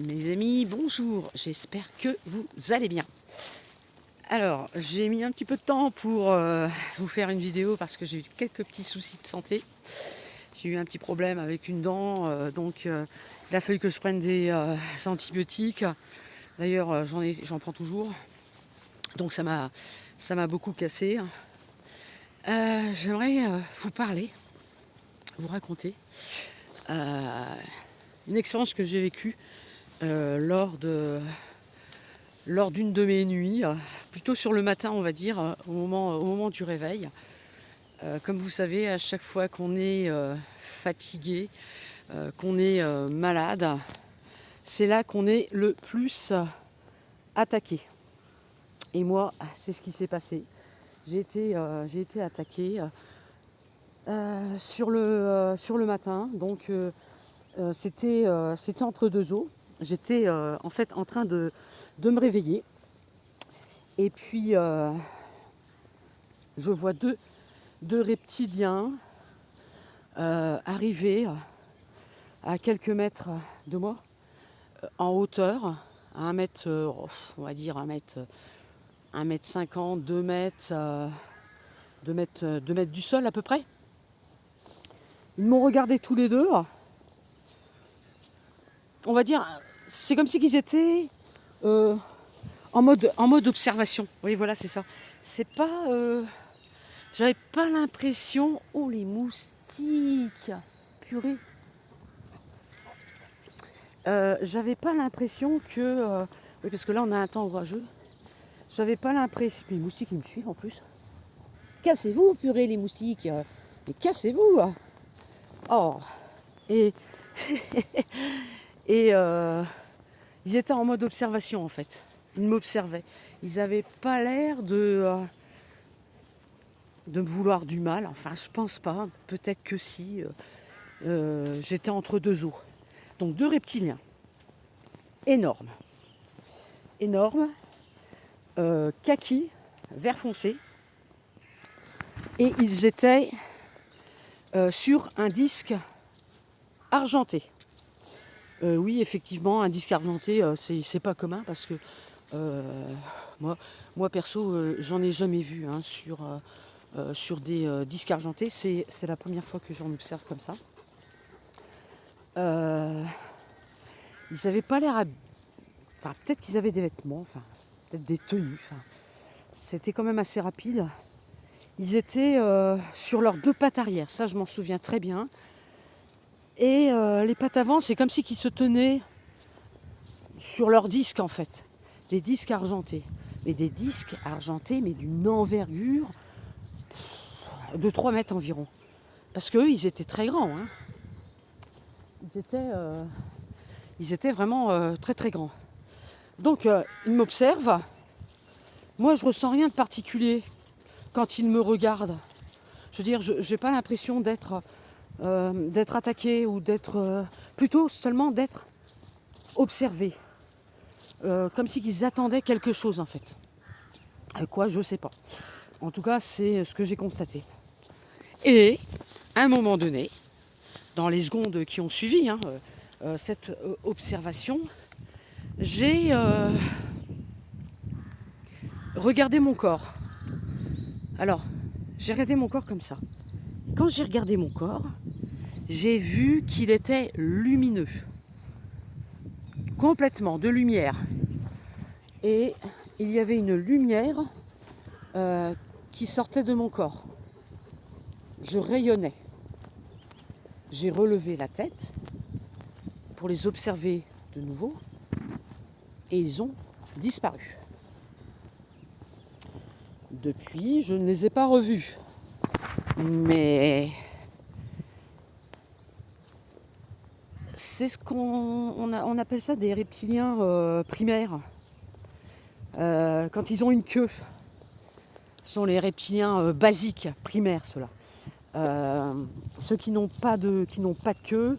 Mes amis, bonjour, j'espère que vous allez bien. Alors, j'ai mis un petit peu de temps pour vous faire une vidéo parce que j'ai eu quelques petits soucis de santé. J'ai eu un petit problème avec une dent, donc il a fallu que je prenne des antibiotiques. D'ailleurs, j'en prends toujours, donc ça m'a beaucoup cassé. J'aimerais vous parler, vous raconter une expérience que j'ai vécue lors d'une de mes nuits, plutôt sur le matin, on va dire, au moment du réveil. Comme vous savez, à chaque fois qu'on est fatigué, qu'on est malade, c'est là qu'on est le plus attaqué. Et moi, c'est ce qui s'est passé. J'ai été attaquée sur le matin, donc c'était entre deux eaux. J'étais en fait en train de me réveiller. Et puis, je vois deux reptiliens arriver à quelques mètres de moi, en hauteur, à 1 mètre, on va dire 1 mètre 50, 2 mètres, 2 mètres du sol à peu près. Ils m'ont regardé tous les deux. On va dire, c'est comme si qu'ils étaient en mode observation. Oui, voilà, c'est ça. C'est pas... j'avais pas l'impression... Oh, les moustiques! Purée! J'avais pas l'impression que... oui, parce que là, on a un temps orageux. J'avais pas l'impression... Les moustiques, ils me suivent en plus. Cassez-vous, purée, les moustiques! Mais cassez-vous! Oh! Et... et ils étaient en mode observation, en fait. Ils m'observaient. Ils avaient pas l'air de me vouloir du mal. Enfin, je pense pas. Peut-être que si. J'étais entre deux eaux. Donc, deux reptiliens. Énormes. Kaki, vert foncé. Et ils étaient sur un disque argenté. Oui, effectivement, un disque argenté, c'est pas commun parce que moi perso, j'en ai jamais vu sur des disques argentés. C'est la première fois que j'en observe comme ça. Ils n'avaient pas l'air... Enfin, peut-être qu'ils avaient des vêtements, enfin, peut-être des tenues. Enfin, c'était quand même assez rapide. Ils étaient sur leurs deux pattes arrière, ça je m'en souviens très bien. Et les pattes avant, c'est comme si qu'ils se tenaient sur leurs disques en fait. Les disques argentés. Mais des disques argentés, mais d'une envergure de 3 mètres environ. Parce qu'eux, ils étaient très grands. Hein. Ils étaient vraiment très très grands. Donc ils m'observent. Moi, je ressens rien de particulier quand ils me regardent. Je veux dire, je n'ai pas l'impression d'être attaqué ou d'être... plutôt seulement d'être observé. Comme si qu'ils attendaient quelque chose en fait. Quoi, je sais pas. En tout cas, c'est ce que j'ai constaté. Et, à un moment donné, dans les secondes qui ont suivi cette observation, j'ai regardé mon corps. Alors, j'ai regardé mon corps comme ça. Quand j'ai regardé mon corps, j'ai vu qu'il était lumineux. Complètement, de lumière. Et il y avait une lumière qui sortait de mon corps. Je rayonnais. J'ai relevé la tête pour les observer de nouveau et ils ont disparu. Depuis, je ne les ai pas revus. Mais c'est ce on appelle ça des reptiliens primaires. Quand ils ont une queue, ce sont les reptiliens basiques, primaires, ceux-là. Ceux qui n'ont pas de queue,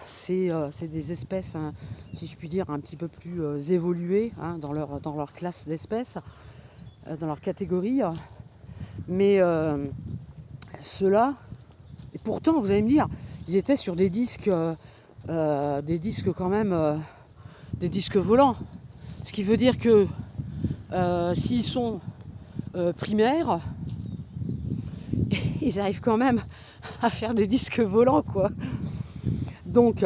c'est des espèces, hein, si je puis dire, un petit peu plus évoluées dans leur classe d'espèces, dans leur catégorie. Mais ceux-là, et pourtant, vous allez me dire, ils étaient sur des disques des disques quand même, des disques volants. Ce qui veut dire que s'ils sont primaires, ils arrivent quand même à faire des disques volants, quoi. Donc,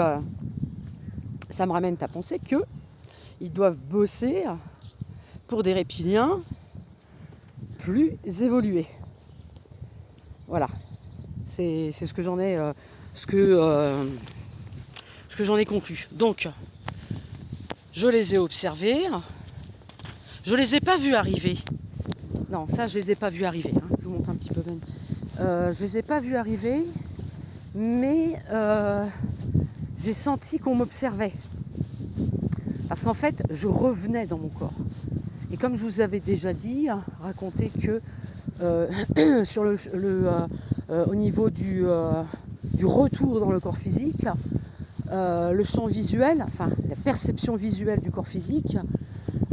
ça me ramène à penser qu'ils doivent bosser pour des reptiliens plus évolués. Voilà. C'est ce que j'en ai, ce que j'en ai conclu. Donc, je les ai observés. Je les ai pas vus arriver. Non, ça, je les ai pas vus arriver. Hein. Je vous montre un petit peu, Ben. Je les ai pas vus arriver, mais j'ai senti qu'on m'observait. Parce qu'en fait, je revenais dans mon corps. Et comme je vous avais déjà dit, raconté que sur au niveau du retour dans le corps physique, le champ visuel, enfin la perception visuelle du corps physique,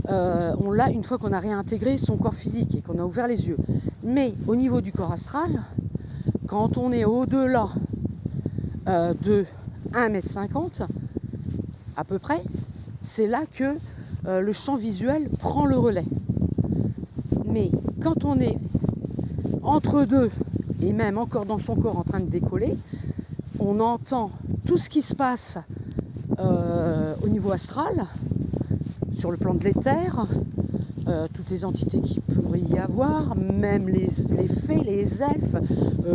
on l'a une fois qu'on a réintégré son corps physique et qu'on a ouvert les yeux. Mais au niveau du corps astral, quand on est au-delà de 1,50 m à peu près, c'est là que le champ visuel prend le relais. Mais quand on est entre deux, et même encore dans son corps en train de décoller, on entend tout ce qui se passe au niveau astral, sur le plan de l'éther, toutes les entités qu'il pourrait y avoir, même les fées, les elfes,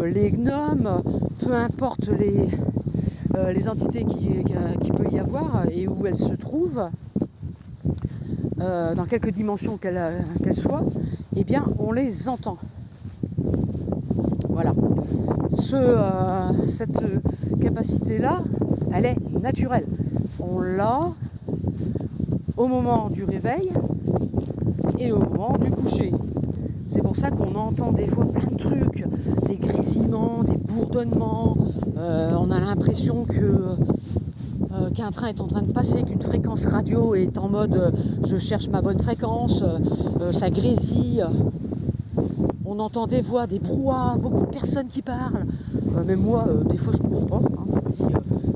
les gnomes, peu importe les entités qui peut y avoir et où elles se trouvent, dans quelque dimension qu'elles soient, eh bien on les entend. Voilà. Cette capacité-là, elle est naturelle. On l'a au moment du réveil et au moment du coucher. C'est pour ça qu'on entend des fois plein de trucs, des grésillements, des bourdonnements. On a l'impression qu'un train est en train de passer, qu'une fréquence radio est en mode je cherche ma bonne fréquence, ça grésille. On entend des voix, des brouhahs, beaucoup de personnes qui parlent. Même moi, des fois, je ne comprends pas. Hein. Je me dis,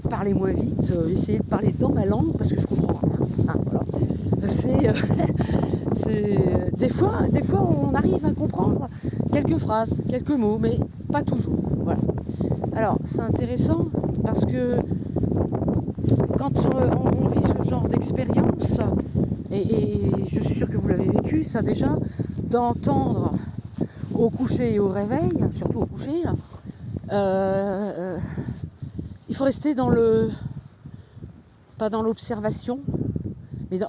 parlez moins vite, essayez de parler dans ma langue parce que je comprends rien. Hein, voilà. Des fois, on arrive à comprendre quelques phrases, quelques mots, mais pas toujours. Voilà. Alors, c'est intéressant parce que quand on vit ce genre d'expérience, et je suis sûre que vous l'avez vécu, ça déjà, d'entendre au coucher et au réveil, surtout au coucher, il faut rester pas dans l'observation, mais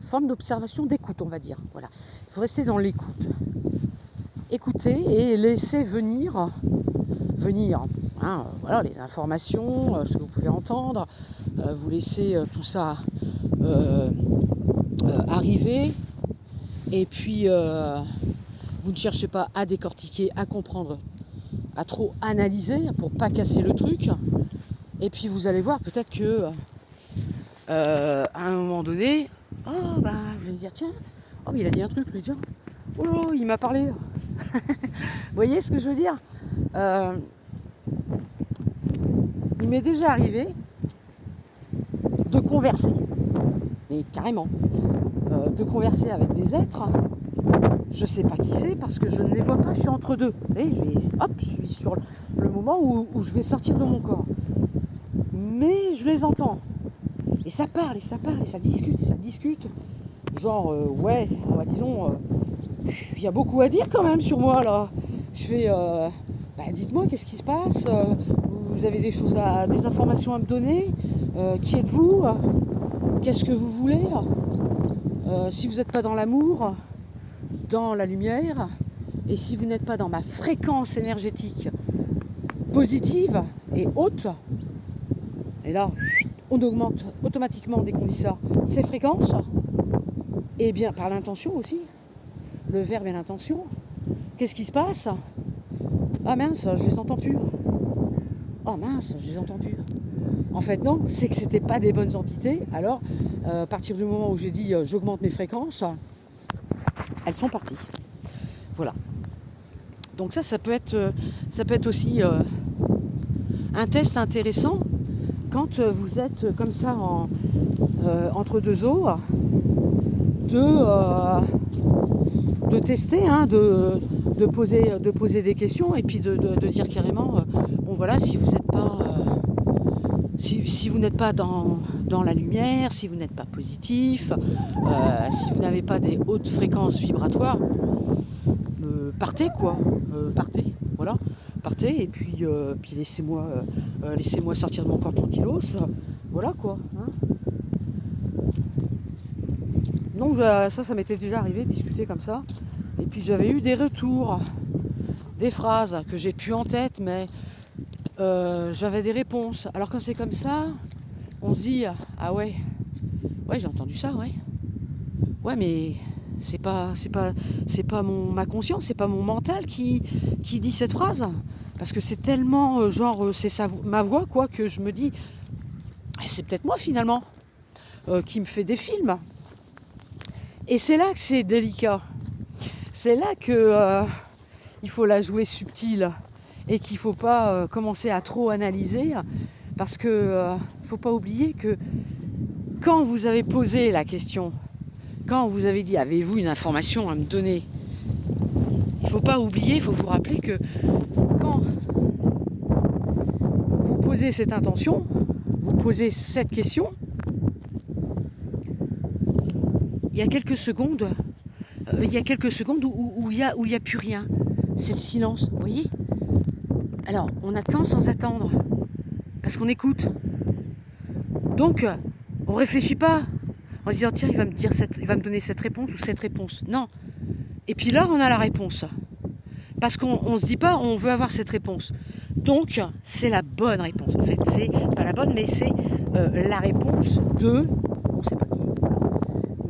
forme d'observation, d'écoute, on va dire. Voilà. Il faut rester dans l'écoute. Écouter et laisser venir, hein, voilà, les informations, ce que vous pouvez entendre, vous laissez tout ça arriver, et puis vous ne cherchez pas à décortiquer, à comprendre, à trop analyser pour pas casser le truc. Et puis vous allez voir peut-être que à un moment donné, je vais dire tiens, mais il a dit un truc lui, tiens, oh il m'a parlé. Vous voyez ce que je veux dire? Il m'est déjà arrivé de converser, mais carrément, de converser avec des êtres. Je ne sais pas qui c'est parce que je ne les vois pas, je suis entre deux. Vous savez, je suis sur le moment où je vais sortir de mon corps. Mais je les entends. Et ça parle, et ça parle, et ça discute, et ça discute. Genre, disons, il y a beaucoup à dire quand même sur moi là. Je fais, dites-moi, qu'est-ce qui se passe? Vous avez des informations à me donner? Qui êtes-vous? Qu'est-ce que vous voulez? Si vous n'êtes pas dans l'amour, dans la lumière, et si vous n'êtes pas dans ma fréquence énergétique positive et haute, et là, on augmente automatiquement dès qu'on dit ça, ces fréquences, et bien par l'intention aussi, le verbe et l'intention. Qu'est-ce qui se passe? Ah mince, je les entends plus. Oh mince, je les entends plus. En fait non, c'est que c'était pas des bonnes entités. Alors, à partir du moment où j'ai dit j'augmente mes fréquences, elles sont parties. Voilà. Donc ça peut être aussi un test intéressant quand vous êtes comme ça entre deux eaux, de tester, hein, de poser des questions et puis de dire carrément, bon voilà, si vous n'êtes pas, si vous n'êtes pas dans la lumière, si vous n'êtes pas positif, si vous n'avez pas des hautes fréquences vibratoires, partez quoi, partez, voilà, partez et puis laissez-moi sortir de mon corps tranquillos, voilà quoi. Hein. Donc ça m'était déjà arrivé de discuter comme ça. Et puis j'avais eu des retours, des phrases que j'ai plus en tête, mais j'avais des réponses. Alors quand c'est comme ça, on se dit ah ouais j'ai entendu ça, ouais mais c'est pas ma conscience, c'est pas mon mental qui dit cette phrase, parce que c'est tellement ma voix quoi, que je me dis c'est peut-être moi finalement qui me fait des films. Et c'est là que c'est délicat. C'est là que il faut la jouer subtile et qu'il ne faut pas commencer à trop analyser, parce que faut pas oublier que quand vous avez posé la question, quand vous avez dit avez-vous une information à me donner, il ne faut pas oublier, il faut vous rappeler que quand vous posez cette intention, vous posez cette question, il y a quelques secondes où il y a plus rien. C'est le silence, vous voyez. Alors, on attend sans attendre, parce qu'on écoute. Donc, on ne réfléchit pas en disant tiens, il va me donner cette réponse ou cette réponse. Non. Et puis là, on a la réponse. Parce qu'on ne se dit pas on veut avoir cette réponse. Donc, c'est la bonne réponse. En fait, c'est pas la bonne, mais c'est la réponse de... On ne sait pas qui.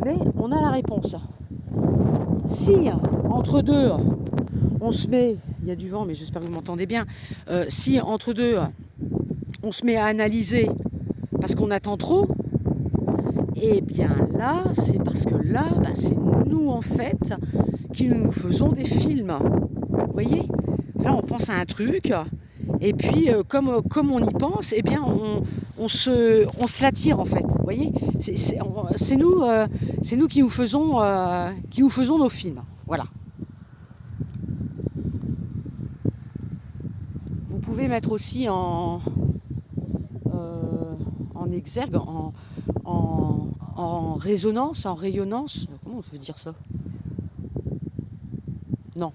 Mais on a la réponse. Si, entre deux, on se met... Il y a du vent, mais j'espère que vous m'entendez bien. Si, entre deux, on se met à analyser parce qu'on attend trop, et bien là, c'est parce que là, c'est nous, en fait, qui nous faisons des films. Vous voyez ? Là, on pense à un truc, et puis, comme on y pense, eh bien, on se l'attire, en fait. Vous voyez ? C'est nous qui nous faisons nos films. Voilà. Vous pouvez mettre aussi en exergue, en résonance, en rayonnance. Comment on peut dire ça ? Non.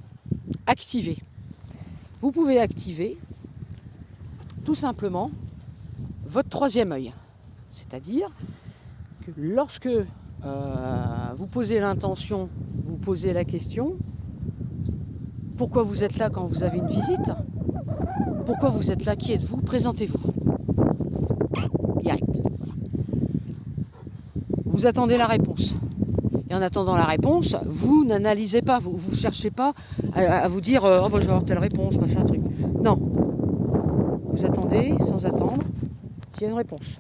Activer. Vous pouvez activer tout simplement votre troisième œil. C'est-à-dire que lorsque vous posez l'intention, vous posez la question, pourquoi vous êtes là quand vous avez une visite ? Pourquoi vous êtes là ? Qui êtes-vous ? Présentez-vous. Direct. Vous attendez la réponse. Et en attendant la réponse, vous n'analysez pas, vous ne cherchez pas à vous dire je vais avoir telle réponse, machin, truc. Non. Vous attendez sans attendre qu'il y ait une réponse.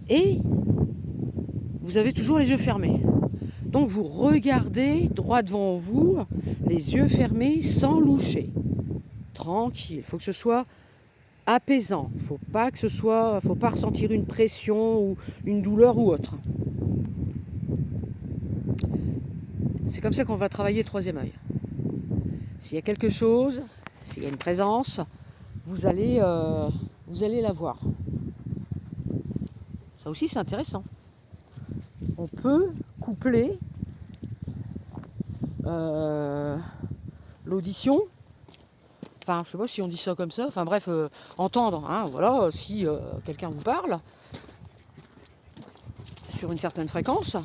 Et vous avez toujours les yeux fermés. Donc vous regardez droit devant vous, les yeux fermés, sans loucher. Tranquille. Il faut que ce soit apaisant. Il faut pas ressentir une pression ou une douleur ou autre. C'est comme ça qu'on va travailler le troisième œil. S'il y a quelque chose, s'il y a une présence, vous allez la voir. Ça aussi, c'est intéressant. On peut coupler l'audition. Enfin, je sais pas si on dit ça comme ça. Enfin bref, entendre. Hein, voilà, si quelqu'un vous parle sur une certaine fréquence.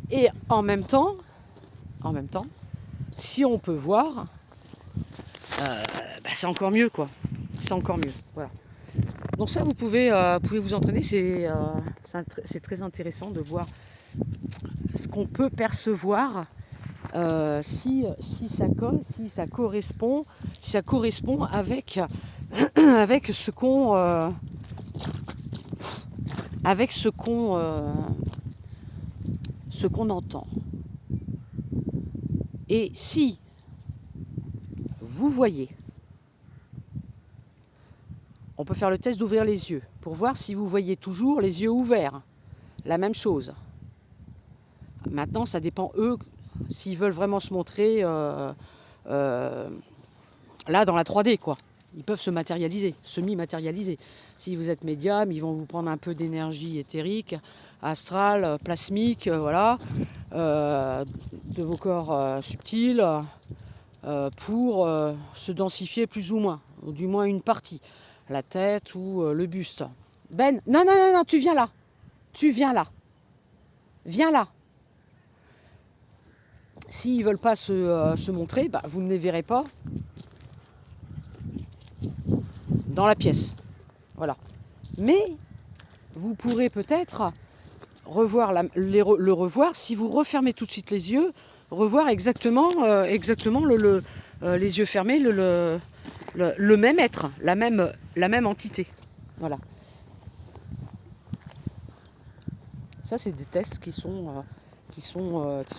Et en même temps, si on peut voir, c'est encore mieux, quoi. C'est encore mieux. Voilà. Donc ça, vous pouvez vous entraîner. C'est très intéressant de voir ce qu'on peut percevoir, si ça colle, si ça correspond avec ce qu'on entend. Et si vous voyez, On peut faire le test d'ouvrir les yeux pour voir si vous voyez toujours les yeux ouverts. La même chose. Maintenant, ça dépend eux s'ils veulent vraiment se montrer là dans la 3D, quoi. Ils peuvent se matérialiser, semi-matérialiser. Si vous êtes médium, ils vont vous prendre un peu d'énergie éthérique, astrale, plasmique, voilà, de vos corps subtils pour se densifier plus ou moins, ou du moins une partie, la tête ou le buste. Ben, non, non, non, non, tu viens là. Tu viens là. Viens là. S'ils ne veulent pas se montrer, bah, vous ne les verrez pas dans la pièce. Voilà. Mais vous pourrez peut-être revoir le revoir si vous refermez tout de suite les yeux, revoir exactement les yeux fermés, le même être, la même entité. Voilà. Ça, c'est des tests qui sont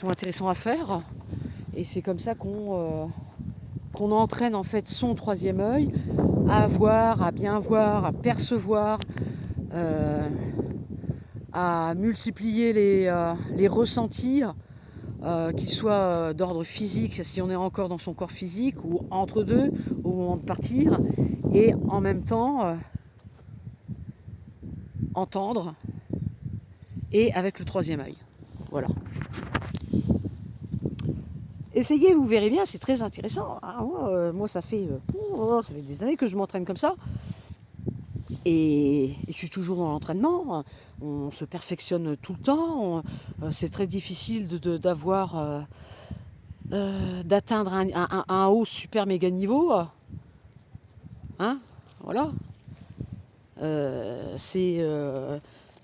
intéressants à faire. Et c'est comme ça qu'on entraîne en fait son troisième œil à voir, à bien voir, à percevoir, à multiplier les ressentis, qu'ils soient d'ordre physique, si on est encore dans son corps physique, ou entre deux, au moment de partir, et en même temps entendre, et avec le troisième œil. Voilà. Essayez, vous verrez bien, c'est très intéressant. Moi, ça fait des années que je m'entraîne comme ça. Et je suis toujours dans l'entraînement. On se perfectionne tout le temps. C'est très difficile d'atteindre un haut super méga niveau. Hein, voilà.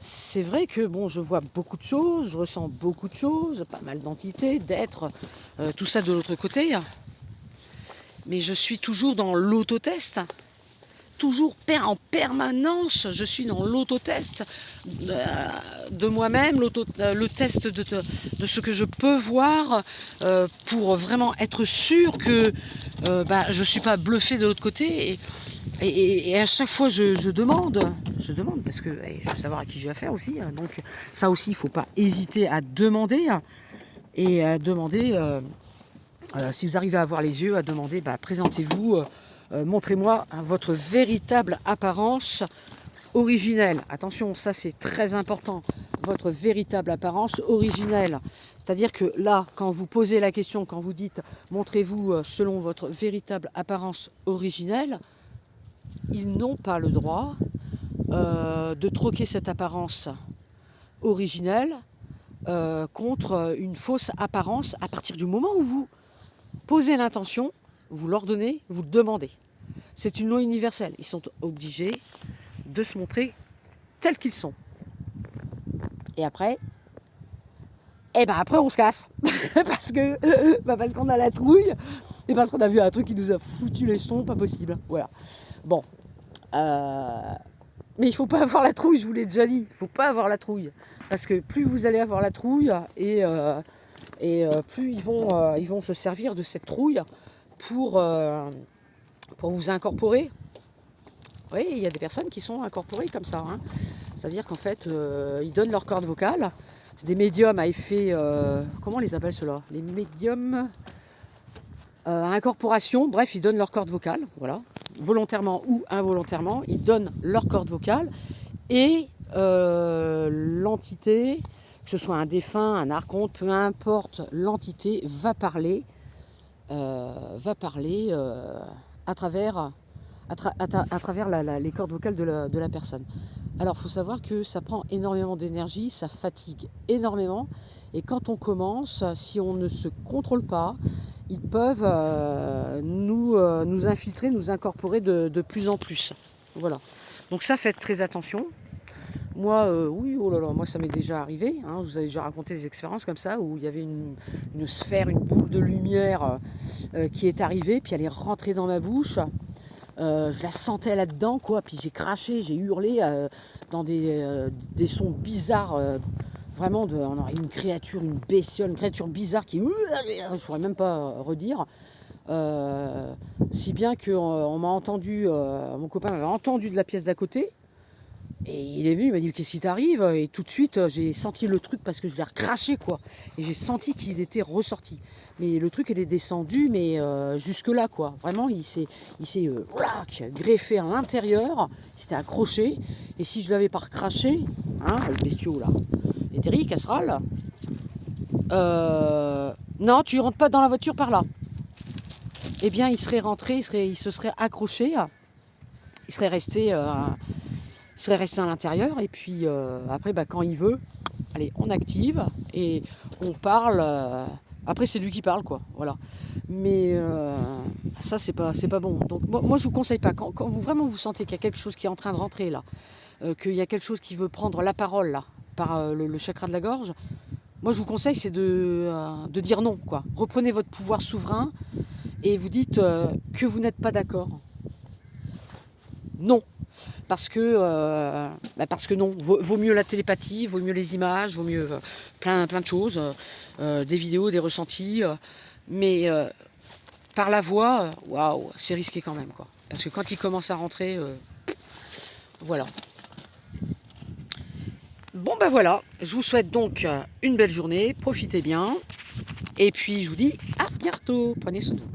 C'est vrai que bon, je vois beaucoup de choses, je ressens beaucoup de choses, pas mal d'entités, d'êtres, tout ça de l'autre côté. Mais je suis toujours dans l'autotest. Toujours en permanence, je suis dans l'autotest de moi-même, le test de ce que je peux voir pour vraiment être sûr que je ne suis pas bluffée de l'autre côté. Et à chaque fois, je demande parce que je veux savoir à qui j'ai affaire aussi. Donc ça aussi, il ne faut pas hésiter à demander. Et à demander, si vous arrivez à avoir les yeux, à demander, présentez-vous. Montrez-moi votre véritable apparence originelle. Attention, ça c'est très important. Votre véritable apparence originelle. C'est-à-dire que là, quand vous posez la question, quand vous dites montrez-vous selon votre véritable apparence originelle, ils n'ont pas le droit de troquer cette apparence originelle contre une fausse apparence à partir du moment où vous posez l'intention. Vous l'ordonnez, vous le demandez. C'est une loi universelle. Ils sont obligés de se montrer tels qu'ils sont. Et après, après on se casse. parce qu'on a la trouille et parce qu'on a vu un truc qui nous a foutu les jetons, pas possible. Voilà. Bon. Mais il ne faut pas avoir la trouille, je vous l'ai déjà dit. Il ne faut pas avoir la trouille. Parce que plus vous allez avoir la trouille et plus ils vont se servir de cette trouille pour vous incorporer. Oui, il y a des personnes qui sont incorporées comme ça. Hein. C'est-à-dire qu'en fait, ils donnent leur corde vocale. C'est des médiums à effet... comment on les appelle ceux-là? Les médiums à incorporation. Bref, ils donnent leur corde vocale. Voilà. Volontairement ou involontairement, ils donnent leur corde vocale. Et l'entité, que ce soit un défunt, un archonte, peu importe, l'entité va parler à travers les cordes vocales de la personne. Alors il faut savoir que ça prend énormément d'énergie, ça fatigue énormément, et quand on commence, si on ne se contrôle pas, ils peuvent nous infiltrer, nous incorporer de plus en plus. Voilà. Donc ça, faites très attention. Moi, moi ça m'est déjà arrivé. Hein, je vous ai déjà raconté des expériences comme ça où il y avait une sphère, une boule de lumière qui est arrivée, puis elle est rentrée dans ma bouche. Je la sentais là-dedans, quoi. Puis j'ai craché, j'ai hurlé dans des sons bizarres. Vraiment, on aurait une créature, une bestiole, une créature bizarre qui... Je ne pourrais même pas redire. Si bien que on m'a entendu, mon copain m'avait entendu de la pièce d'à côté. Et il est venu, il m'a dit qu'est-ce qui t'arrive? Et tout de suite j'ai senti le truc parce que je l'ai recraché quoi. Et j'ai senti qu'il était ressorti. Mais le truc il est descendu mais jusque là quoi. Vraiment il s'est greffé à l'intérieur, il s'était accroché. Et si je l'avais pas recraché, hein, le bestiau là, et Terry, casserole, non tu rentres pas dans la voiture par là. Eh bien il serait rentré, il se serait accroché, il serait resté. Il serait resté à l'intérieur et puis après quand il veut, allez on active et on parle. Après c'est lui qui parle quoi, voilà. Mais ça c'est pas bon. Donc moi je vous conseille pas quand vous vraiment vous sentez qu'il y a quelque chose qui est en train de rentrer là, qu'il y a quelque chose qui veut prendre la parole là par le chakra de la gorge. Moi je vous conseille c'est de dire non quoi. Reprenez votre pouvoir souverain et vous dites que vous n'êtes pas d'accord. Non. Parce que non, vaut mieux la télépathie, vaut mieux les images, vaut mieux plein de choses, des vidéos, des ressentis, mais par la voix, waouh, c'est risqué quand même quoi. Parce que quand il commence à rentrer, voilà. Bon voilà, je vous souhaite donc une belle journée, profitez bien, et puis je vous dis à bientôt, prenez soin de vous.